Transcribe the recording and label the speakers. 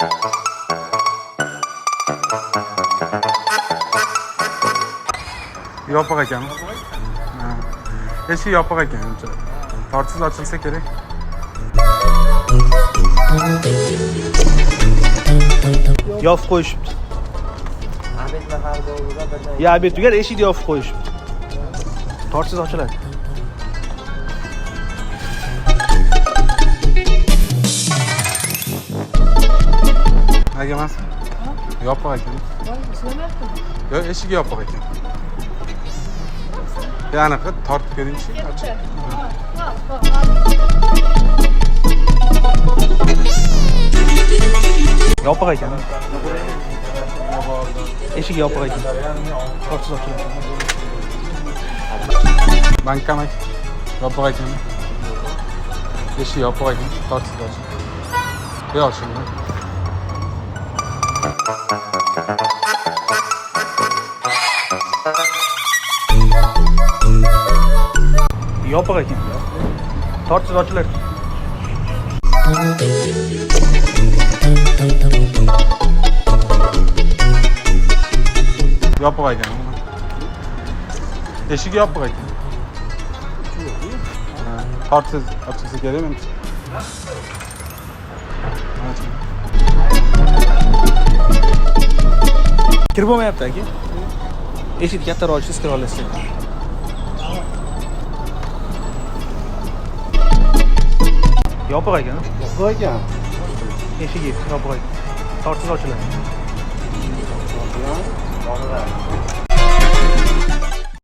Speaker 1: Yopiq ekan. Eshik yopiq ekan. Tortsiz ochilsa kerak.
Speaker 2: Yopib qo'yishibdi. Ya, obed tugar, eshikni yopib qo'yishibdi. Tortsiz ochiladi.
Speaker 1: Nega emas? Yopiq ekan. Yo'q, eshigi yopiq ekan. Ya'ni tortib ko'ringchi.
Speaker 2: Yopiq ekan. Eshik yopiq ekan. Tortsiz ochiladi.
Speaker 1: Bankam yopiq ekan. Eshik yopiq ekan. Tortsiz ochiladi. Yo'q, ochildi.
Speaker 2: Yopiq ekan. Tortsiz ochiladi.
Speaker 1: Yopiq ekan. Eshik yopiq ekan. Tortsiz ochilsa kerakmi?
Speaker 2: Kirib bo'lmayapti aka. Eshikni kattaroq ochsangiz kira olasiz. Yopiq ekan.
Speaker 1: Yopiq ekan.
Speaker 2: Eshigi yopiq ekan. Tortsiz ochiladi.